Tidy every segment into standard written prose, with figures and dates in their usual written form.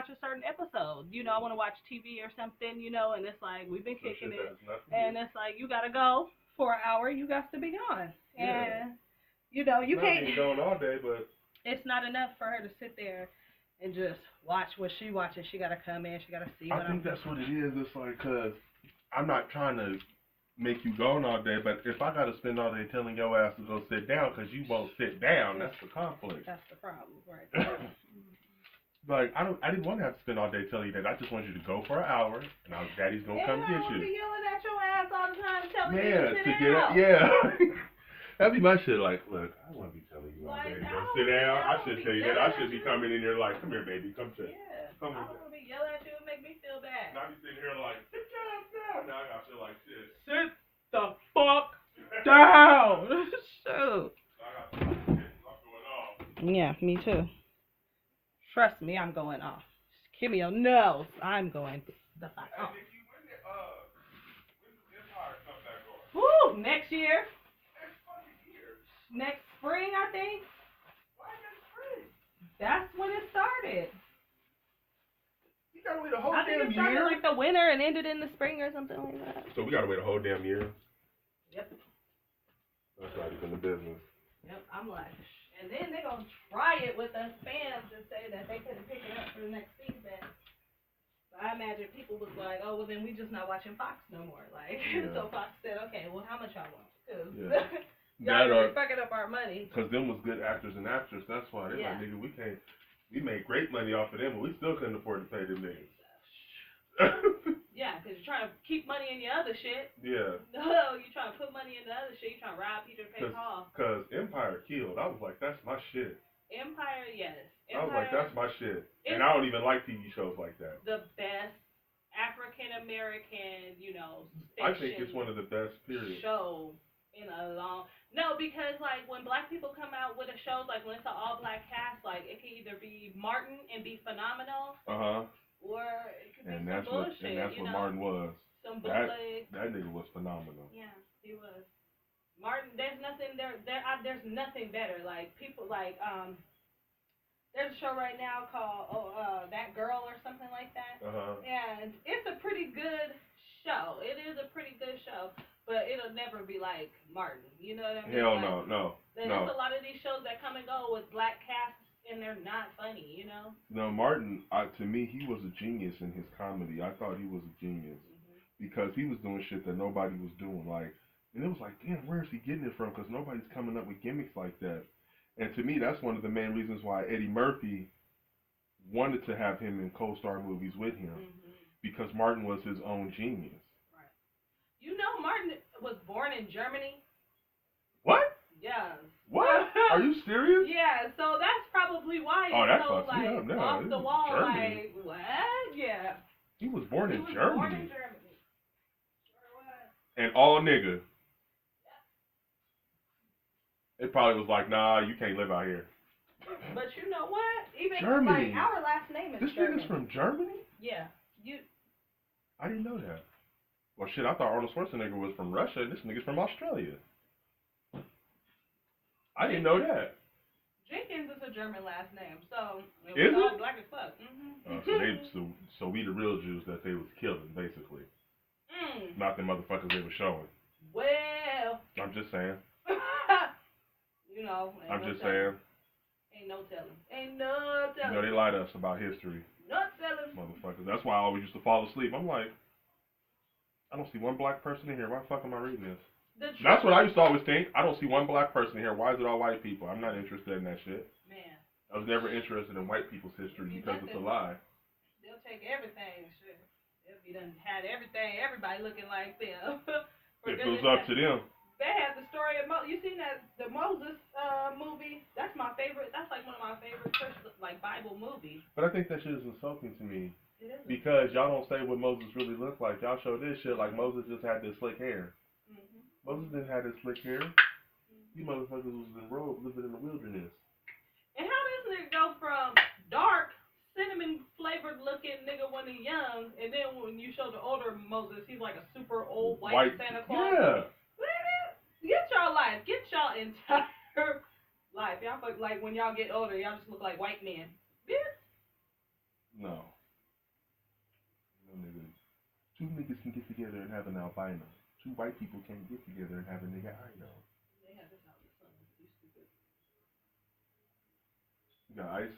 watch a certain episode. You know, I want to watch TV or something, you know, and it's like, we've been kicking it. And it's like, you got to go for an hour. You got to be gone. And, you know, you can't. Not going all day, but. It's not enough for her to sit there and just watch what she watches. She got to come in. She got to see what I think that's what it is. It's like, because I'm not trying to make you gone all day, but if I got to spend all day telling your ass to go sit down because you won't sit down, that's the conflict. That's the problem, right there. Like, I didn't want to have to spend all day telling you that. I just want you to go for an hour, and Daddy's going to come get you. And I don't be yelling at your ass all the time telling you to sit down. That'd be my shit. Like, look, I don't want to be telling you all day to go sit down. I should tell you that. I should be coming in here like, come here, baby, come sit. Yeah. Come I don't want to be yelling at you and make me feel bad. Now you sitting here like, sit down now. Now I feel like shit. Sit the fuck down. Shoot. I'm going off. Yeah, me too. Trust me, I'm going off. Give me a no. I'm going the fuck off. When does Empire come back on? Woo! Next year. Next fucking year. Next spring, I think. Why next spring? That's when it started. You gotta wait a whole I think damn it started year. like the winter and ended in the spring or something like that. So we gotta wait a whole damn year. Yep. That's not even the business. Yep. I'm like, and then they're gonna try it with us fans and say that they couldn't pick it up for the next season. So I imagine people was like, oh, well then we just not watching Fox no more. Like, so Fox said, okay, well how much y'all want? Cause y'all really fucking up our money. Cause them was good actors and actresses. That's why they like, nigga, we can't. We made great money off of them, but we still couldn't afford to pay them niggas. Yeah, because you're trying to keep money in your other shit. Yeah. No, you're trying to put money in the other shit. You're trying to rob Peter to pay Paul. Because Empire killed. I was like, that's my shit. Empire, yes. I was like, that's my shit. And I don't even like TV shows like that. The best African-American, you know, I think it's one of the best, period. Show in a long... No, because, like, when black people come out with a show, like, when it's an all-black cast, like, it can either be Martin and be phenomenal. Uh-huh. Or it could be some bullshit, and that's what Martin was. Some bootleg. That nigga was phenomenal. Yeah, he was. Martin, there's nothing there's nothing better. Like people like there's a show right now called That Girl or something like that. Uh-huh. And it's a pretty good show. It is a pretty good show, but it'll never be like Martin. You know what I mean? Hell like, no. There's a lot of these shows that come and go with black casts. And they're not funny, you know? No, Martin, to me, he was a genius in his comedy. I thought he was a genius. Because he was doing shit that nobody was doing. Like, and it was like, damn, where is he getting it from? Because nobody's coming up with gimmicks like that. And to me, that's one of the main reasons why Eddie Murphy wanted to have him in co-star movies with him. Because Martin was his own genius. Right. You know, Martin was born in Germany. What? Yeah. What? Are you serious? Yeah, so that's probably why it's so, like, off the wall, Germany. like, what? Yeah. He was born in Germany. Born in Germany. Sure was. And all nigga. Yeah. It probably was like, nah, you can't live out here. But you know what? Even, Germany. like, our last name is German. This nigga's from Germany? Yeah. I didn't know that. Well, shit, I thought Arnold Schwarzenegger was from Russia. This nigga's from Australia. I didn't know that. Jenkins is a German last name, so it is was all it? black as fuck. So we the real Jews that they was killing, basically. Not the motherfuckers they were showing. Well. I'm just saying. You know. I'm just saying. Ain't no telling. Ain't no telling. You know, they lie to us about history. No telling. Motherfuckers. That's why I always used to fall asleep. I'm like, I don't see one black person in here. Why the fuck am I reading this? That's what I used to always think. I don't see one black person here. Why is it all white people? I'm not interested in that shit. Man. I was never interested in white people's history because it's a lie. They'll take everything. Shit. They'll be done had everything. Everybody looking like them. If it was up to them. They had the story of you seen that the Moses movie? That's my favorite. That's like one of my favorite like Bible movies. But I think that shit is insulting to me. It is. Because y'all don't say what Moses really looked like. Y'all show this shit like Moses just had this slick hair. Moses didn't have this slick hair. You motherfuckers was in robe living in the wilderness. And how does nigga go from dark, cinnamon flavored looking nigga when he's young, and then when you show the older Moses, he's like a super old white Santa Claus? Yeah. Get y'all life. Get y'all entire life. Y'all look like when y'all get older, y'all just look like white men. Yeah. No. Two niggas can get together and have an albino. Two white people can't get together and have a nigga I know. They have this out in the sun. You stupid. You got ice?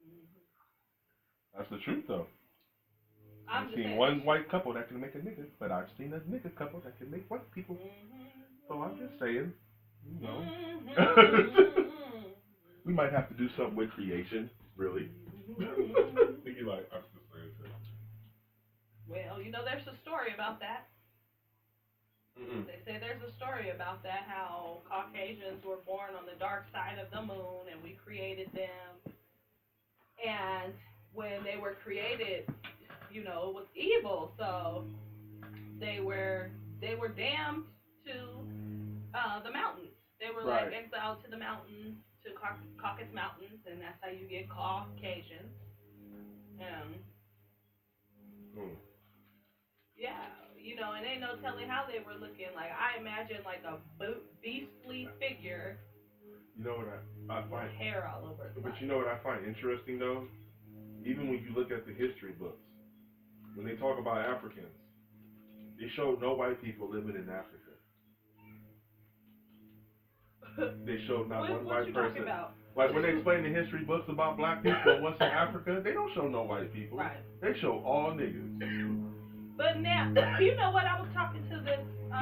Mm-hmm. That's the truth, though. I've seen one white couple that can make a nigga, but I've seen a nigga couple that can make white people. Mm-hmm. So I'm just saying, you know. Mm-hmm. We might have to do something with creation, really. Mm-hmm. You like, I'm just saying that. Well, you know, there's a story about that. Mm-mm. They say there's a story about that, how Caucasians were born on the dark side of the moon and we created them. And when they were created, you know, it was evil, so they were damned to the mountains. They were Right. like exiled to the mountains, to Caucasus Mountains, and that's how you get Caucasians. Yeah, you know, and ain't no telling how they were looking. Like, I imagine like a beastly figure. You know what I find? With hair all over the place. But you know what I find interesting though? Even when you look at the history books, when they talk about Africans, they show no white people living in Africa. They show not one white person. Like when they explain the history books about black people and what's in Africa, they don't show no white people. Right. They show all niggas. But now, you know what? I was talking to this.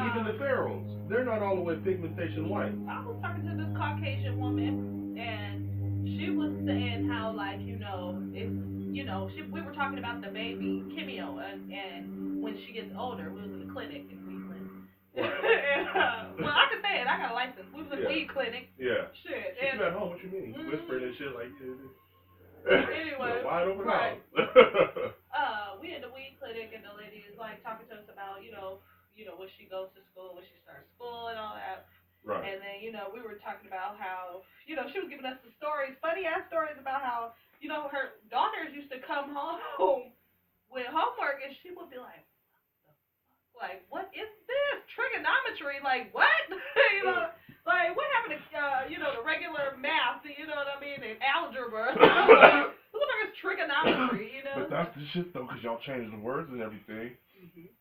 Even the pharaohs, they're not all the way pigmentation white. I was talking to this Caucasian woman, and she was saying how, like, you know, it's, you know, we were talking about the baby Kimio, and when she gets older, we was in the clinic in Cleveland. Right. And, well, I can say it. I got a license. We was in a weed clinic. Yeah. Shit. She's at home. What you mean? Mm-hmm. Whispering and shit like anyway. Wide open right. house. We in the weed clinic, and the lady is like talking to us about, you know, when she goes to school, when she starts school and all that. Right. And then, you know, we were talking about how, you know, she was giving us the stories, funny ass stories about how, you know, her daughters used to come home with homework, and she would be like, what is this? Trigonometry? Like, what? You know, like, what happened to, you know, the regular math, you know what I mean, and algebra? Like, what is trigonometry, you know? But that's the shit, though, because y'all changed the words and everything. Mm-hmm.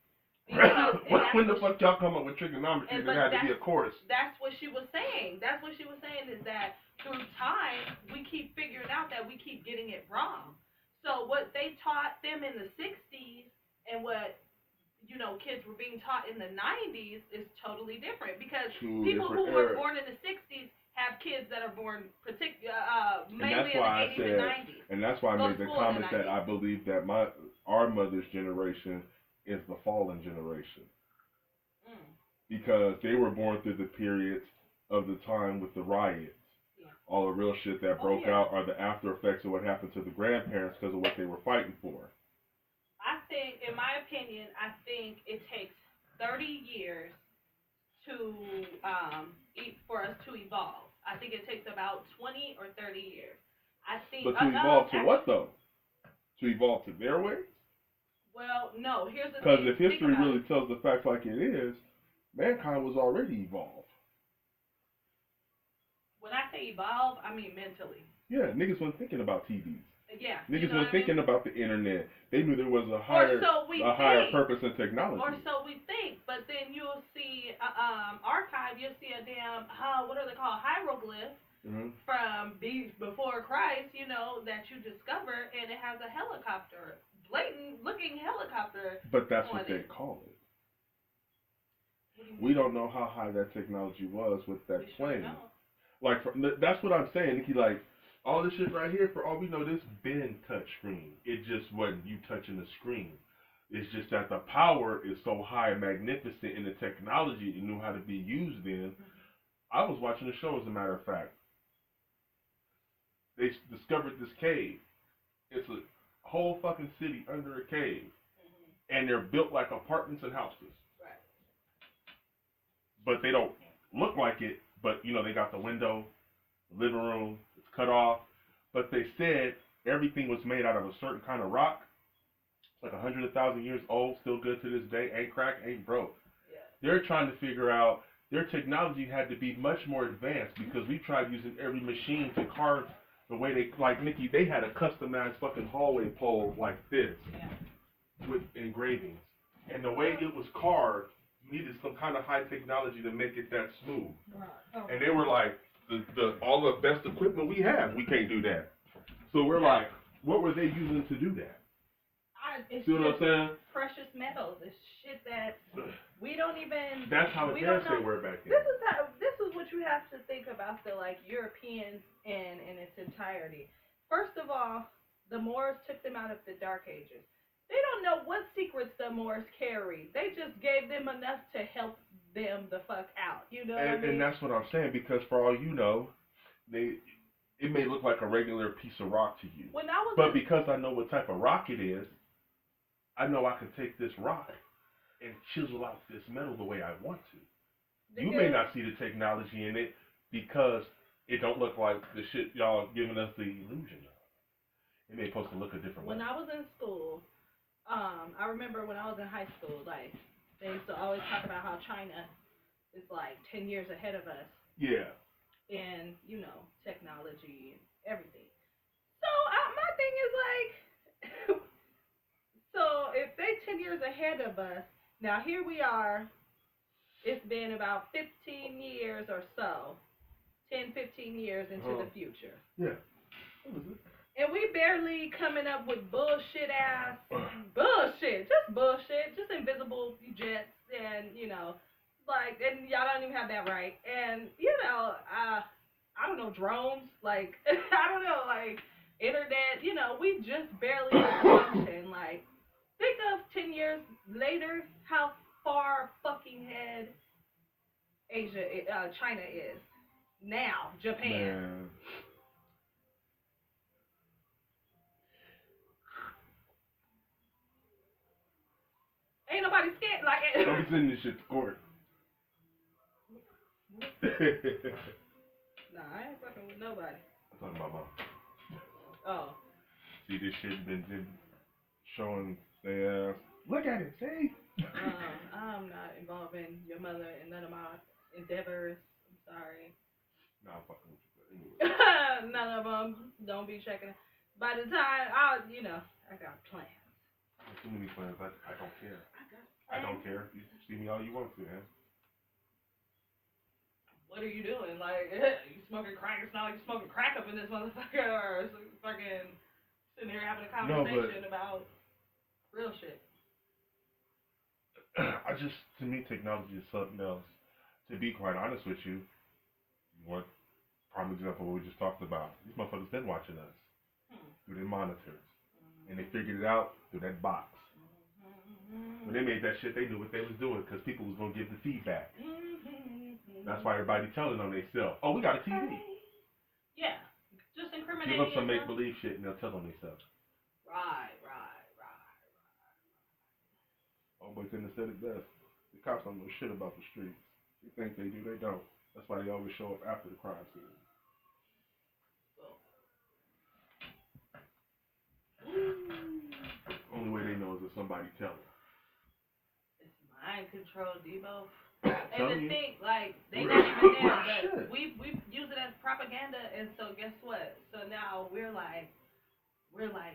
When the fuck y'all come up with trigonometry, there had to be a chorus. That's what she was saying. That's what she was saying, is that through time, we keep figuring out that we keep getting it wrong. So what they taught them in the 60s and what, you know, kids were being taught in the 90s is totally different, because people who were born in the 60s have kids that are born mainly in the 80s and 90s. And that's why I made the comment that I believe that our mother's generation is the fallen generation. Because they were born through the periods of the time with the riots. Yeah. All the real shit that broke out are the after effects of what happened to the grandparents because of what they were fighting for. I think, in my opinion, it takes 30 years for us to evolve. I think it takes about 20 or 30 years. I think. But to evolve to what, though? To evolve to their way? Well, no. Here's the thing. Because if history really tells the facts like it is, mankind was already evolved. When I say evolve, I mean mentally. Yeah, niggas weren't thinking about TVs. Yeah. Niggas weren't thinking about the internet. They knew there was a higher purpose in technology. Or so we think. But then you'll see archive. You'll see a damn what are they called, hieroglyphs from before Christ. You know, that you discover, and it has a helicopter, blatant looking helicopter. But that's what they call it. We don't know how high that technology was with that plane. Like, that's what I'm saying, Nikki. Like, all this shit right here, for all we know, this been touch screen. It just wasn't you touching the screen. It's just that the power is so high and magnificent in the technology it knew how to be used in. I was watching the show, as a matter of fact. They discovered this cave. It's a whole fucking city under a cave. And they're built like apartments and houses. Right. But they don't look like it. But, you know, they got the window, the living room, it's cut off. But they said everything was made out of a certain kind of rock. It's like 100,000 years old, still good to this day, ain't cracked, ain't broke. Yeah. They're trying to figure out, their technology had to be much more advanced, because we tried using every machine to carve the way they, like Nikki, they had a customized fucking hallway pole like this with engravings. and the way it was carved needed some kind of high technology to make it that smooth. Right. Oh. And they were like, all the best equipment we have, we can't do that. So we're like, what were they using to do that? It's See what I'm saying? Precious metals. It's shit that we don't even. That's how advanced they were back then. This is what you have to think about the like Europeans in its entirety. First of all, the Moors took them out of the Dark Ages. They don't know what secrets the Moors carry. They just gave them enough to help them the fuck out. You know what I mean? And that's what I'm saying, because for all you know, it may look like a regular piece of rock to you. But because I know what type of rock it is, I know I can take this rock and chisel out this metal the way I want to. You may not see the technology in it because it don't look like the shit y'all giving us the illusion of. It may supposed to look a different way. When I was in school, I remember when I was in high school, like, they used to always talk about how China is like 10 years ahead of us. Yeah. In, you know, technology and everything. So my thing is like, so if they 10 years ahead of us, now here we are, it's been about 15 years or so, 10, 15 years into the future. Yeah. And we barely coming up with bullshit, just invisible jets and, you know, like, and y'all don't even have that right. And, you know, I don't know, drones, like, I don't know, like, internet, you know, we just barely function. Like, think of 10 years later how far fucking ahead China is. Now, Japan. Man. Ain't nobody scared, like it. I'm sending this shit to court. Nah, I ain't fucking with nobody. I'm talking about mom. Oh. See, this shit been showing their ass. Look at it, see? I'm not involving your mother in none of my endeavors. I'm sorry. Nah, I'm fucking with you, but anyway. None of them. Don't be checking it. By the time, I got plans. Too many plans. I don't care. I don't care. You see me all you want to, man. What are you doing? Like, you smoking crack? It's not like you're smoking crack up in this motherfucker, or fucking sitting here having a conversation about real shit. To me, technology is something else. To be quite honest with you, what prime example what we just talked about? These motherfuckers been watching us through their monitors, and they figured it out through that box. When they made that shit, they knew what they was doing because people was gonna give the feedback. That's why everybody telling on themselves. Oh, we got a TV. Yeah, just incriminating. Give them some make believe shit and they'll tell on themselves. Right. Oh, but couldn't have said it best. The cops don't know shit about the streets. They think they do, they don't. That's why they always show up after the crime scene. Only way they know is if somebody tell them. It's mind control, Debo. And the thing, like, they not even there, but we use it as propaganda, and so guess what? So now we're like,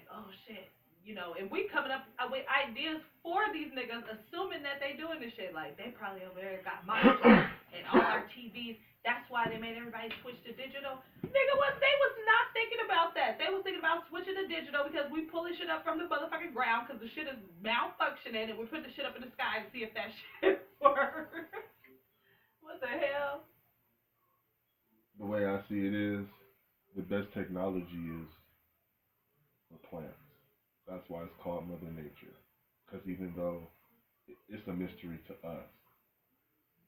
oh shit, you know, and we coming up with ideas for these niggas, assuming that they doing this shit. Like, they probably over there got monitors and all our TVs. That's why they made everybody switch to digital. Nigga, they was not thinking about that. They was thinking about switching to digital because we pulling shit up from the motherfucking ground because the shit is malfunctioning, and we put the shit up in the sky to see if that shit works. What the hell? The way I see it is, the best technology is the plants. That's why it's called Mother Nature. Because even though it's a mystery to us,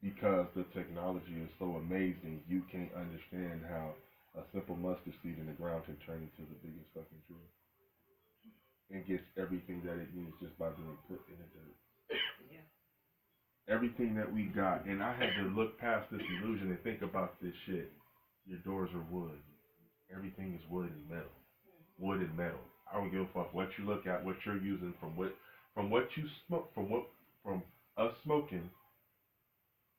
because the technology is so amazing, you can't understand how a simple mustard seed in the ground can turn into the biggest fucking tree. And gets everything that it needs just by being put in the dirt. Yeah. Everything that we got, and I had to look past this illusion and think about this shit. Your doors are wood. Everything is wood and metal. Wood and metal. I don't give a fuck what you look at, what you're using, from what you smoke, from us smoking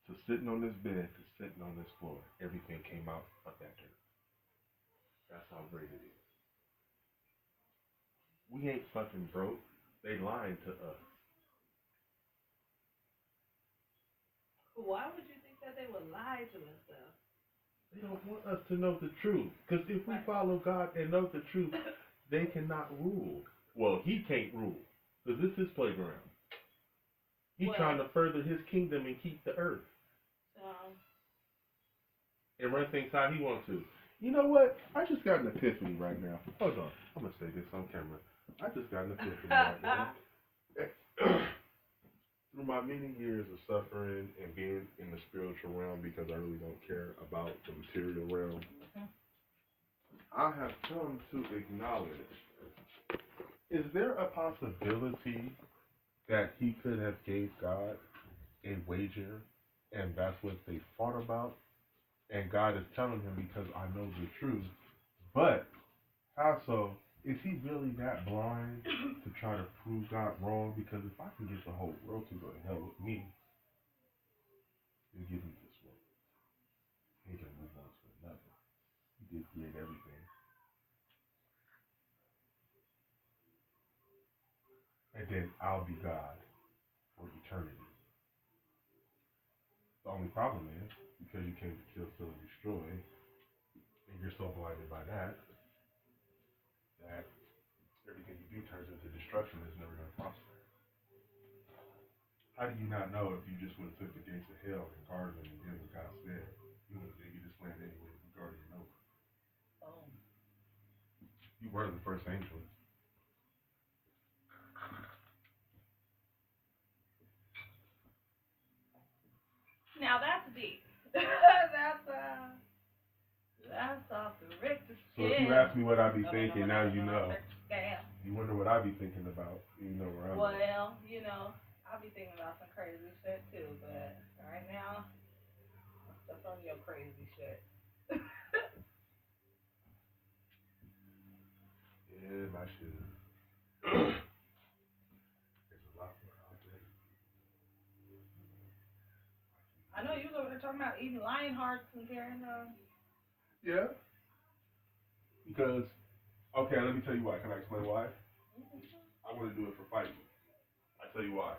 to sitting on this bed to sitting on this floor. Everything came out of that dirt. That's how great it is. We ain't fucking broke. They lying to us. But why would you think that they would lie to us, though? They don't want us to know the truth. Because if we follow God and know the truth, they cannot rule. Well, he can't rule. Because this is his playground. He's trying to further his kingdom and keep the earth. And run things how he wants to. You know what? I just got an epiphany right now. Hold on. I'm going to say this on camera. I just got an epiphany right now. Through my many years of suffering and being in the spiritual realm, because I really don't care about the material realm, I have come to acknowledge, is there a possibility that he could have gave God a wager and that's what they fought about? And God is telling him, because I know the truth. But how so? Is he really that blind to try to prove God wrong? Because if I can get the whole world to go to hell with me, he'll give me this one. He can move on to another. He did create everything. And then I'll be God for eternity. The only problem is, because you came to kill, steal, and destroy, and you're so blinded by that, that everything you do turns into destruction. Is never going to prosper. How do you not know if you just would have took the gates of hell and guarded them and did what God said? You would have gave you this land anyway, you guarded it over. Oh. You were the first angel. Now that's deep. That's off the Richter scale. So if you ask me what I be thinking, now you know. You wonder what I be thinking about. You know where I'm at. Well, you know, I'll be thinking about some crazy shit too, but right now, that's on your crazy shit. Yeah, my shit. There's a lot more out there. I know you was over there talking about eating lion hearts and carrying on. Yeah. Because, okay, let me tell you why. Can I explain why? I want to do it for fighting. I tell you why.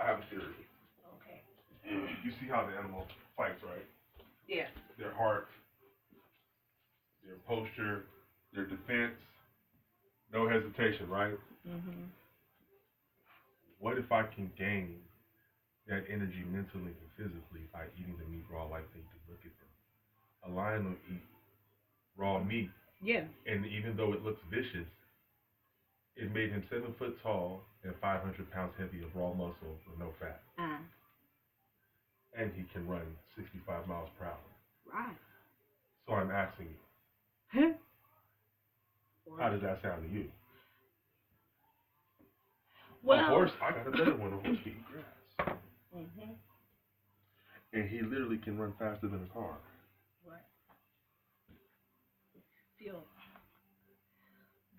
I have a theory. Okay. You see how the animal fights, right? Yeah. Their heart, their posture, their defense, no hesitation, right? Mm-hmm. What if I can gain that energy mentally and physically by eating the meat raw like they do? Look at them. A lion will eat raw meat. Yeah. And even though it looks vicious, it made him 7 foot tall and 500 pounds heavy of raw muscle with no fat. And he can run 65 miles per hour. Right. So I'm asking you, how does that sound to you? Well, a horse, I got a better one. A horse can eat grass. Mm-hmm. And he literally can run faster than a car. Right. Fuel.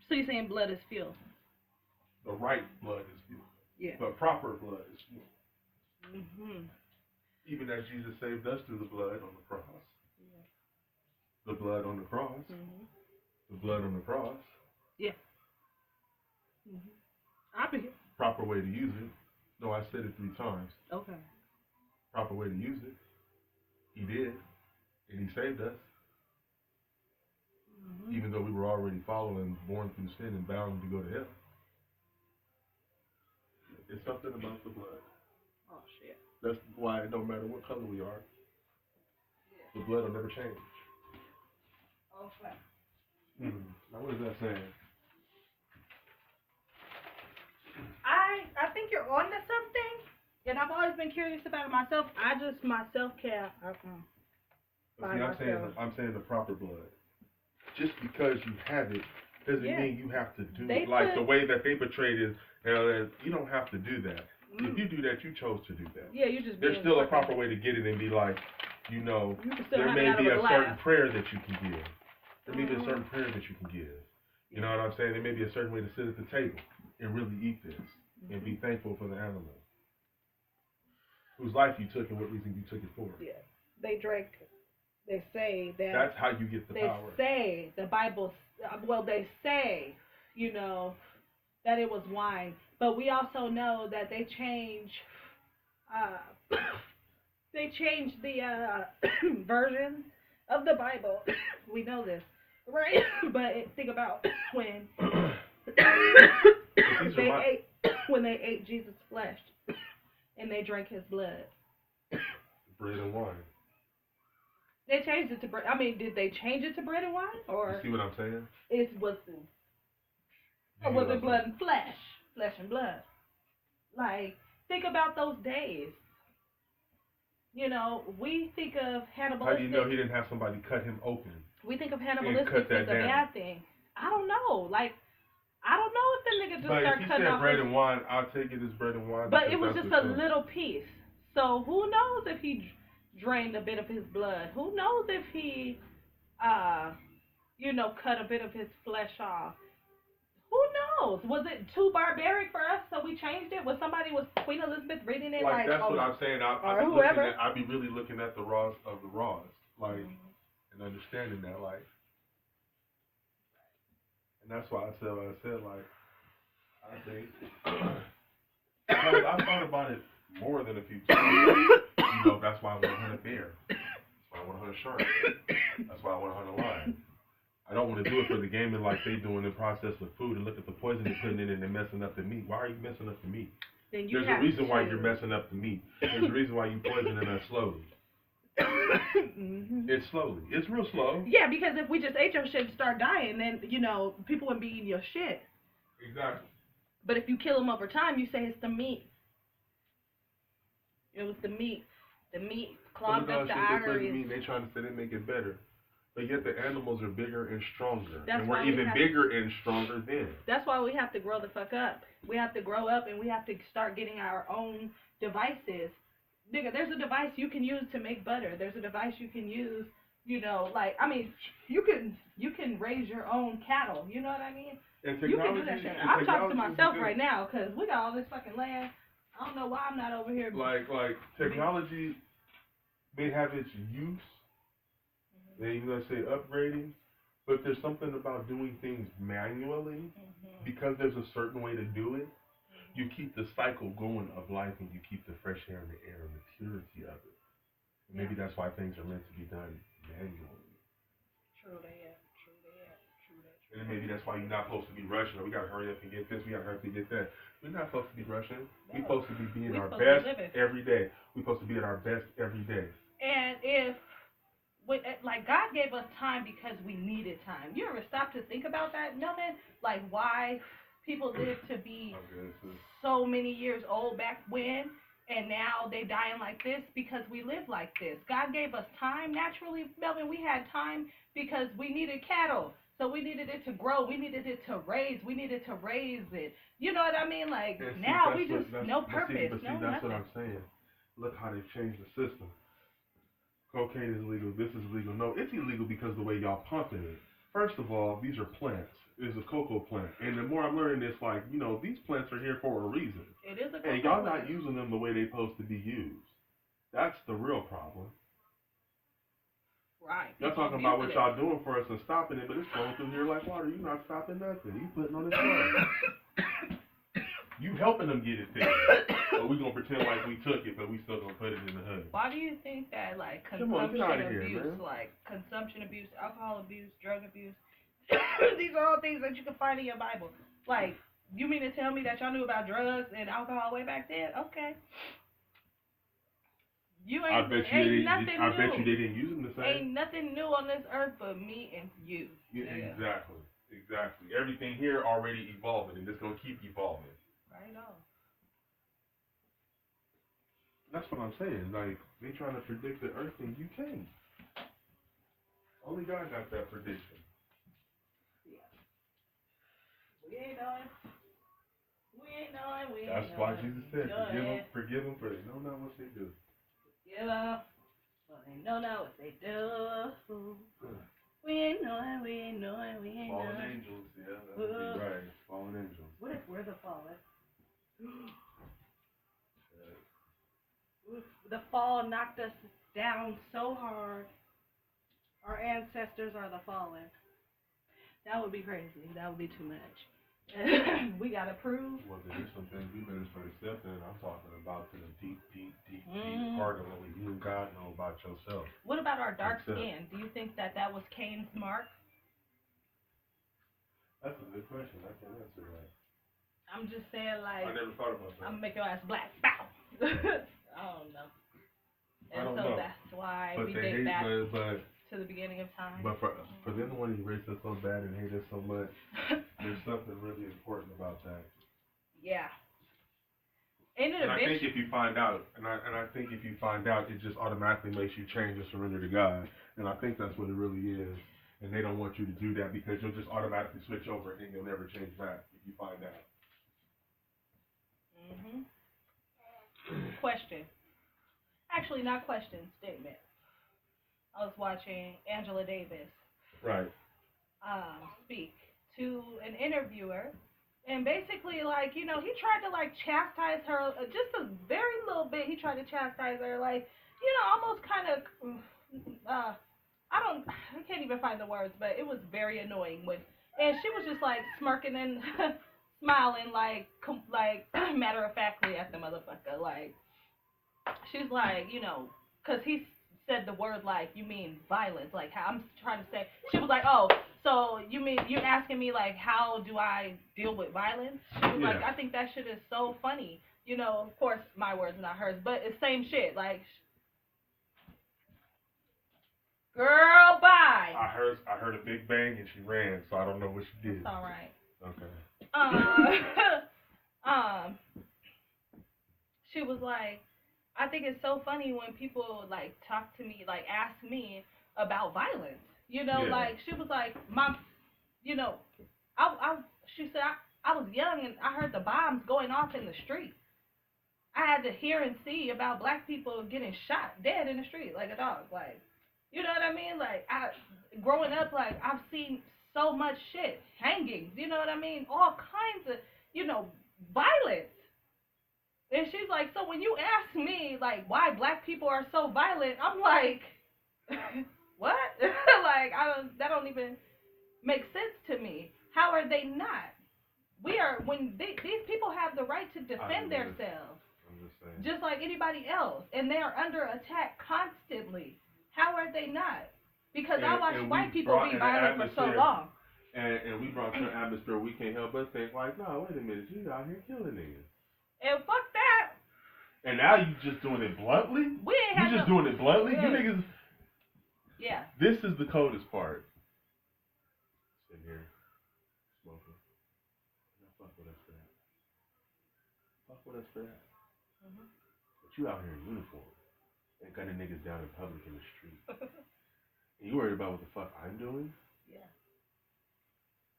So you're saying blood is fuel? The right blood is fuel. Yeah. But proper blood is fuel. Mm-hmm. Even as Jesus saved us through the blood on the cross. Yeah. The blood on the cross. Mm-hmm. The blood on the cross. Yeah. Mm-hmm. I'll be here. Proper way to use it. No, I said it 3 times. Okay. Proper way to use it. He did. And he saved us. Mm-hmm. Even though we were already fallen, born through sin and bound to go to hell. It's something about the blood. Oh, shit. That's why no matter what color we are, the blood will never change. Okay. Now what is that saying? I think you're on to something, and I've always been curious about it myself. I just myself can't. I'm saying the proper blood. Just because you have it doesn't mean you have to do it. Like the way that they portrayed it, you don't have to do that. If you do that, you chose to do that. Yeah, you just. There's still a proper way to get it and be like, you know, there may be a certain prayer that you can give. There may be a certain prayer that you can give. You know what I'm saying? There may be a certain way to sit at the table and really eat this and be thankful for the animal whose life you took and what reason you took it for. Yeah, they drank. They say that. That's how you get the power. They say the Bible. Well, they say, you know, that it was wine, but we also know that they change they changed the version of the Bible. We know this, right? But think about when they ate Jesus' flesh and they drank his blood. Bread and wine. They changed it to bread. I mean, did they change it to bread and wine, or you see what I'm saying? Or was it blood and flesh and blood? Like, think about those days. You know, we think of Hannibal. How do you know he didn't have somebody cut him open? We think of cannibalistic as a bad thing. I don't know. Like, I don't know if the nigga just start cutting off. But if he said bread and wine, I'll take it as bread and wine. But it was just a little piece. So who knows if he drained a bit of his blood? Who knows if he, cut a bit of his flesh off? Who knows? Was it too barbaric for us, so we changed it? Was Queen Elizabeth reading it like that's what I'm saying. I'd be really looking at the raws of the raws, like, and understanding that, like, and that's why I said what I said, like, I think, because I thought about it more than a few times. That's why I want to hunt a bear. That's why I want to hunt a shark. That's why I want to hunt a lion. I don't want to do it for the gaming like they doing the process with food and look at the poison they're putting in it and they're messing up the meat. Why are you messing up the meat? There's a reason why you're messing up the meat. There's a reason why you're poisoning us slowly. It's slowly. It's real slow. Yeah, because if we just ate your shit and start dying, then, people wouldn't be eating your shit. Exactly. But if you kill them over time, you say it's the meat. It was the meat. The meat clogged up the arteries. They trying to say they make it better. But yet the animals are bigger and stronger. And we're even bigger and stronger then. That's why we have to grow the fuck up. We have to grow up and we have to start getting our own devices. Nigga, there's a device you can use to make butter. There's a device you can use, you can raise your own cattle. You know what I mean? You can do that shit. I'm talking to myself right now because we got all this fucking land. I don't know why I'm not over here. Like technology may have its use. They let's say upgrading, but there's something about doing things manually because there's a certain way to do it. You keep the cycle going of life and you keep the fresh air in the air and the purity of it. And maybe that's why things are meant to be done manually. True that. And maybe that's why you're not supposed to be rushing. We gotta hurry up and get this. We gotta hurry up and get that. We're not supposed to be rushing. We're supposed to be being our best every day. We're supposed to be at our best every day. And if God gave us time because we needed time. You ever stop to think about that? Nothing? Like why people live to be so many years old back when, and now they dying like this because we live like this. God gave us time naturally, Melvin. We had time because we needed cattle. So we needed it to grow. We needed it to raise. We needed to raise it. You know what I mean? Like, now we just, no purpose. That's what I'm saying. Look how they've changed the system. Cocaine is illegal. This is illegal. No, it's illegal because of the way y'all pumping it. First of all, these are plants. It's a cocoa plant. And the more I'm learning this, these plants are here for a reason. It is a cocoa and y'all not using them the way they're supposed to be used. That's the real problem. Right. Y'all talking about what y'all doing for us and stopping it, but it's flowing through here like water. You're not stopping nothing. You putting on this water. You helping them get it there. So we gonna pretend like we took it, but we still gonna put it in the hood. Why do you think that consumption abuse, alcohol abuse, drug abuse, these are all things that you can find in your Bible? Like, you mean to tell me that y'all knew about drugs and alcohol way back then? Okay. I bet you they didn't use them the same. Ain't nothing new on this earth but me and you. Yeah. Exactly. Everything here already evolving, and it's gonna keep evolving. Right on. That's what I'm saying. Like, they trying to predict the earth and you can't. Only God got that prediction. Yeah. We ain't knowing. That's why Jesus said, forgive them for they know not what they do. Forgive them, for they know not what they do. We ain't knowing. Fallen angels, yeah, that would be right. Fallen angels. What if we're the fallen? The fall knocked us down so hard. Our ancestors are the fallen. That would be crazy. That would be too much. We gotta prove. Well, there's some things we minister accepting. I'm talking about to the deep Mm. part of what you and God know about yourself. What about our dark Accept. skin? Do you think that was Cain's mark? That's a good question. I can't answer that. I'm just saying, like, I never thought about that. I'm gonna make your ass black. Bow. I don't know. And I don't so know. that's why But we they date hate, back but to the beginning of time. But for them to want to erase us so bad and hate us so much, there's something really important about that. Yeah. Ain't it a And I bitch? think if you find out, and I think if you find out, it just automatically makes you change and surrender to God. And I think that's what it really is. And they don't want you to do that because you'll just automatically switch over and you'll never change back if you find out. Mhm. Question. Actually, not question. Statement. I was watching Angela Davis. Right. Speak to an interviewer, and basically, like, he tried to like chastise her just a very little bit. He tried to chastise her, like, almost kind of, I can't even find the words, but it was very annoying and she was just like smirking and smiling, like matter of factly at the motherfucker, like she's like, cause he said the word like, you mean violence, like how I'm trying to say. She was like, oh, so you mean you're asking me like how do I deal with violence? She was like, I think that shit is so funny. Of course my words, not hers, but it's same shit. Like, girl, bye. I heard a big bang and she ran, so I don't know what she did. It's all right. Okay. She was like, I think it's so funny when people like talk to me, like ask me about violence. Like she was like, she said I was young and I heard the bombs going off in the street. I had to hear and see about black people getting shot dead in the street like a dog. Like, you know what I mean? Like, growing up, like I've seen so much shit, hangings. You know what I mean? All kinds of, violence. And she's like, so when you ask me, like, why black people are so violent, I'm like, what? Like, that don't even make sense to me. How are they not? These people have the right to defend themselves. Just like anybody else. And they are under attack constantly. How are they not? Because I watched white people be violent for so long. And we brought to an atmosphere we can't help but think like, no, wait a minute, you out here killing niggas. And fuck that. And now you just doing it bluntly? You just doing it bluntly? You niggas. Yeah. This is the coldest part. Sitting here, smoking. Now fuck with us for that. Fuck with us for that. Mm-hmm. But you out here in uniform and gunning niggas down in public in the street. And you worried about what the fuck I'm doing? Yeah.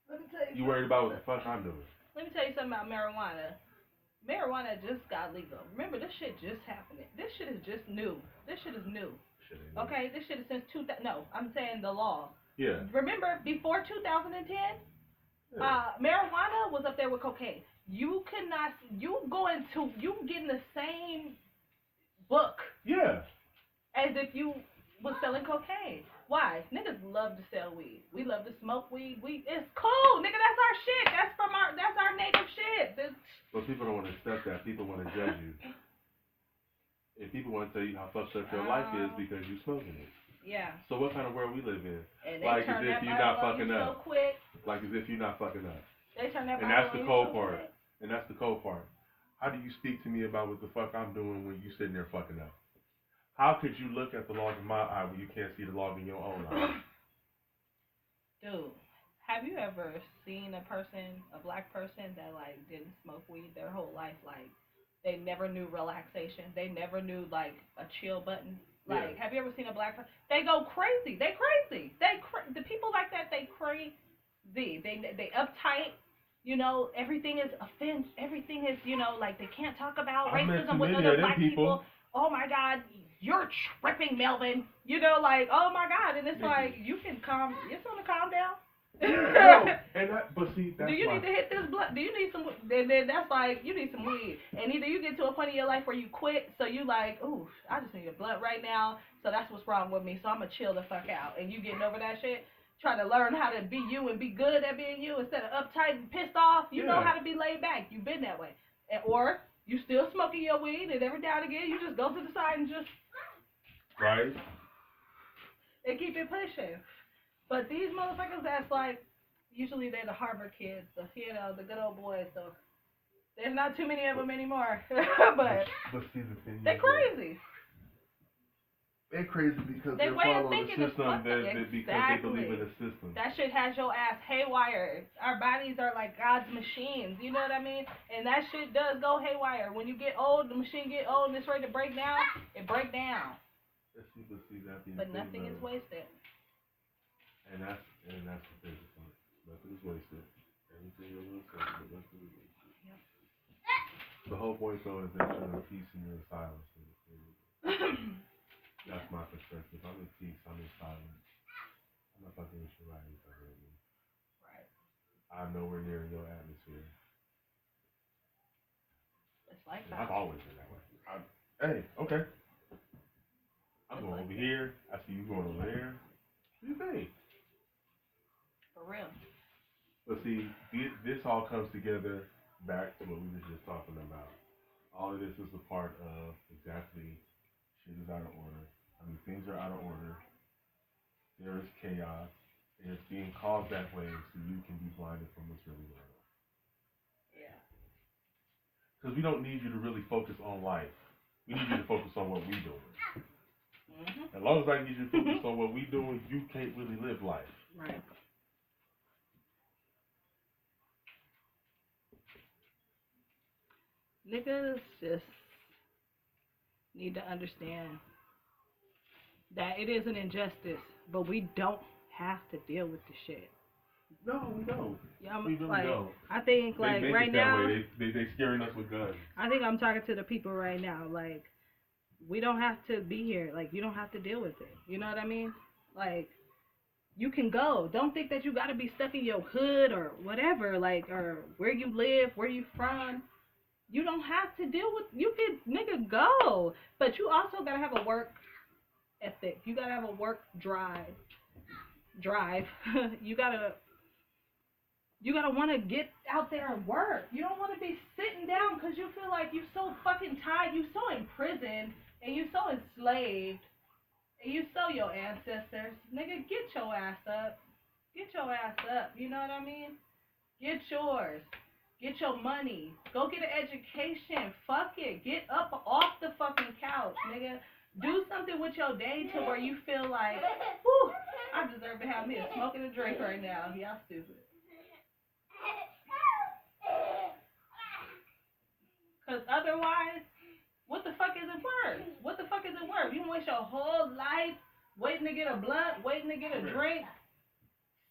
Let me tell you. You worried about what the fuck I'm doing? Let me tell you something about marijuana. Marijuana just got legal. Remember, this shit just happening. This shit is just new. This shit is new. Okay, this shit is since 2000. No, I'm saying the law. Yeah. Remember, before 2010, marijuana was up there with cocaine. You cannot. You getting the same book. Yeah. As if you was selling cocaine. Why? Niggas love to sell weed. We love to smoke weed. It's cool, nigga. That's our shit. That's our native shit. But people don't want to accept that. People want to judge you. And people want to tell you how fucked up your life is because you smoking it. Yeah. So what kind of world we live in? And they like turn as if that you're not bottle fucking on you up. so quick. Like as if you're not fucking up. They turn that and bottle that's on the you cold so part. quick. And that's the cold part. How do you speak to me about what the fuck I'm doing when you sitting there fucking up? How could you look at the log in my eye when you can't see the log in your own eye? Dude, have you ever seen a black person that like didn't smoke weed their whole life? Like they never knew relaxation. They never knew like a chill button. Like, have you ever seen a black person? They go crazy. They crazy. The people like that, they crazy. They uptight. Everything is offense. Everything is, like they can't talk about racism with other black people. Oh my God, you're tripping, Melvin. Like, oh my God, and it's like you can calm. It's gonna calm down. But see, that's do you need to hit this blunt? Do you need some? Then that's like you need some weed, and either you get to a point in your life where you quit, so you like, ooh, I just need a blunt right now, so that's what's wrong with me, so I'm gonna chill the fuck out, and you getting over that shit. try to learn how to be you and be good at being you instead of uptight and pissed off. You know how to be laid back. You've been that way. Or you still smoking your weed, and every now and again you just go to the side and just right, and keep it pushing. But these motherfuckers that's like, usually they're the Harvard kids, the the good old boys. So there's not too many of them anymore. but see the thing. they're crazy. They're crazy because Their they're way of following the thinking is system because they believe in the system. That shit has your ass haywire. Our bodies are like God's machines. You know what I mean? And that shit does go haywire. When you get old, the machine get old and it's ready to break down, it break down. But nothing is wasted. And that's the thing. Nothing is wasted. Everything is wasted, but nothing is wasted. Yep. The whole point though is that you're in peace and you're in silence. That's my perspective. I'm in peace. I'm in silence. I'm not fucking with you right now. Right. I'm nowhere near your atmosphere. It's like that. I've always been that way. Hey, okay. I'm going over here. I see you going over there. What do you think? For real. But see, this all comes together back to what we were just talking about. All of this is a part of exactly shit is out of order. I mean, things are out of order. There is chaos. And it's being caused that way so you can be blinded from what's really going on. Yeah. Because we don't need you to really focus on life. We need you to focus on what we're doing. Mm-hmm. As long as I get you to focus on what we're doing, you can't really live life. Right. Niggas just need to understand that it is an injustice, but we don't have to deal with the shit. No, we don't. Yeah, we really like, don't. I think like they right now, they scaring us with guns. I think I'm talking to the people right now. Like, we don't have to be here. Like, you don't have to deal with it. You know what I mean? Like, you can go. Don't think that you got to be stuck in your hood or whatever. Like, or where you live, where you from. You don't have to deal with. You can nigga go, but you also gotta have a work ethic. You gotta have a work drive. you gotta want to get out there and work. You don't want to be sitting down because you feel like you're so fucking tired. You're so imprisoned and you're so enslaved. And you so your ancestors. Nigga, get your ass up. Get your ass up. You know what I mean? Get yours. Get your money. Go get an education. Fuck it. Get up off the fucking couch, nigga. Do something with your day to where you feel like, whew, I deserve to have me a smoke and a drink right now. Y'all stupid. Because otherwise, what the fuck is it worth? What the fuck is it worth? You waste your whole life waiting to get a blunt, waiting to get a drink,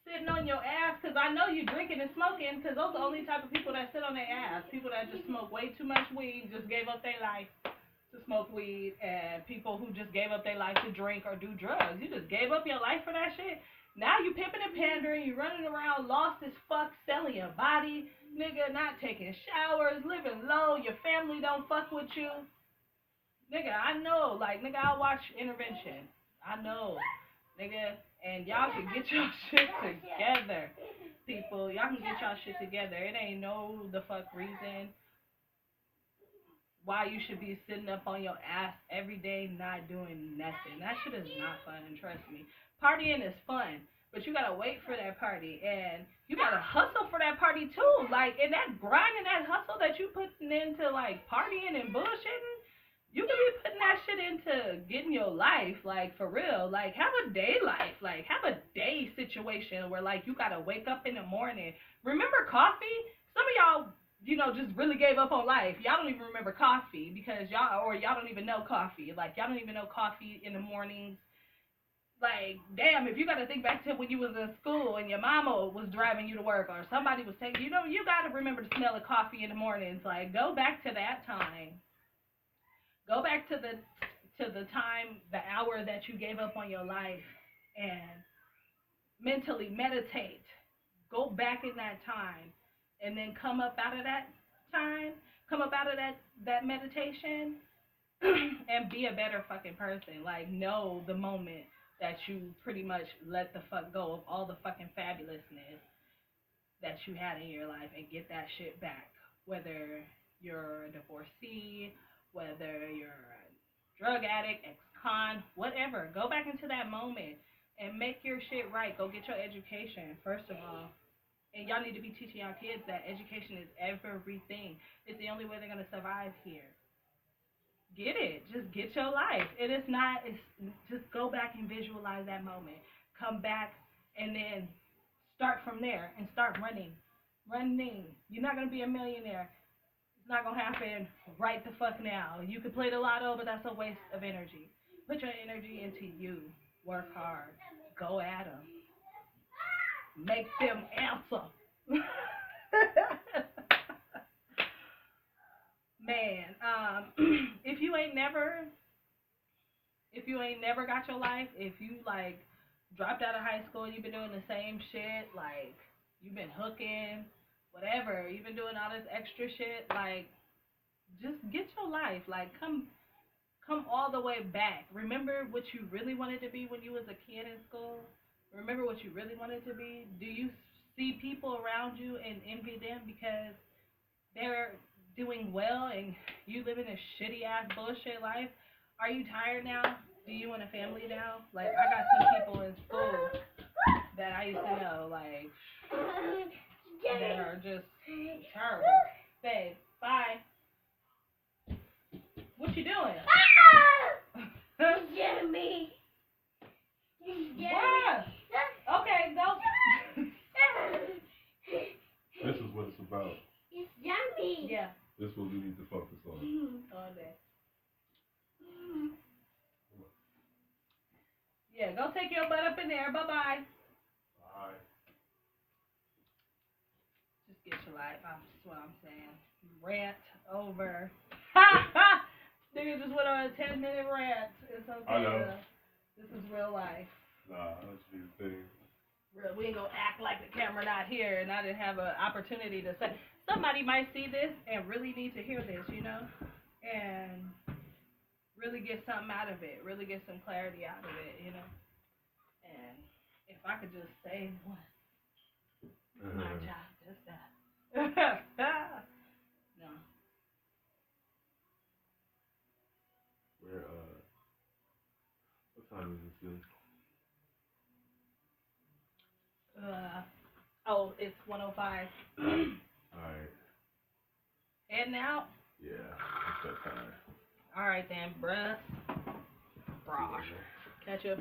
sitting on your ass, because I know you drinking and smoking, because those are the only type of people that sit on their ass. People that just smoke way too much weed, just gave up their life to smoke weed, and people who just gave up their life to drink or do drugs. You just gave up your life for that shit. Now you pimping and pandering, you running around lost as fuck, selling your body, nigga, not taking showers, living low, your family don't fuck with you. Nigga, I know, like, nigga, I watch Intervention. I know, nigga, and y'all can get your shit together, people. Y'all can get y'all shit together. It ain't no the fuck reason why you should be sitting up on your ass every day not doing nothing. That shit is not fun, trust me. Partying is fun, but you gotta wait for that party, and you gotta hustle for that party too. Like, in that grind and that hustle that you putting into, like, partying and bullshitting, you could be putting that shit into getting your life, like, for real. Like, have a day life. Like, have a day situation where, like, you gotta wake up in the morning. Remember coffee? Some of y'all, you know, just really gave up on life. Y'all don't even remember coffee because y'all don't even know coffee. Like, y'all don't even know coffee in the mornings. Like, damn, if you got to think back to when you was in school and your mama was driving you to work or somebody was taking you, know, you got to remember the smell of coffee in the mornings. Like, go back to that time. Go back to the time, the hour that you gave up on your life and mentally meditate. Go back in that time and then come up out of that time, come up out of that meditation and be a better fucking person. Like, know the moment that you pretty much let the fuck go of all the fucking fabulousness that you had in your life and get that shit back. Whether you're a divorcee, whether you're a drug addict, ex-con, whatever. Go back into that moment and make your shit right. Go get your education, first of all. And y'all need to be teaching y'all kids that education is everything. It's the only way they're going to survive here. Get it. Just get your life. It is not, it's just go back and visualize that moment. Come back and then start from there and start running. Running. You're not going to be a millionaire. It's not going to happen right the fuck now. You could play the lotto, but that's a waste of energy. Put your energy into you. Work hard. Go at them. Make them answer. Man, if you ain't never got your life, if you like dropped out of high school and you've been doing the same shit, like you've been hooking, whatever, you've been doing all this extra shit, like just get your life, like come all the way back. Remember what you really wanted to be when you was a kid in school. Remember what you really wanted to be. Do you see people around you and envy them because they're doing well and you living a shitty ass bullshit life? Are you tired now? Do you want a family now? Like, I got some people in school that I used to know, like, that are just terrible. Babe, bye. What you doing? Jimmy. What? Okay, go. This is what it's about. It's yummy. Yeah. This is what we need to focus on. All day. Yeah, go take your butt up in there. Bye-bye. Bye. Just get your life. That's what I'm saying. Rant over. Ha ha! Nigga just went on a 10-minute rant. It's okay. I know. This is real life. Nah, that's the thing. Real, we ain't gonna act like the camera not here and I didn't have an opportunity to say. Somebody might see this and really need to hear this, you know? And really get something out of it. Really get some clarity out of it, you know? And if I could just say one. My job, just that. No. Where, what time is this thing? Oh, it's 1:05. Alright. Heading out? Yeah, it's that time. Alright then, bruh. Brosh. Catch you.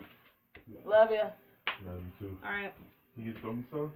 Love ya. Love you too. Alright. You throw me some?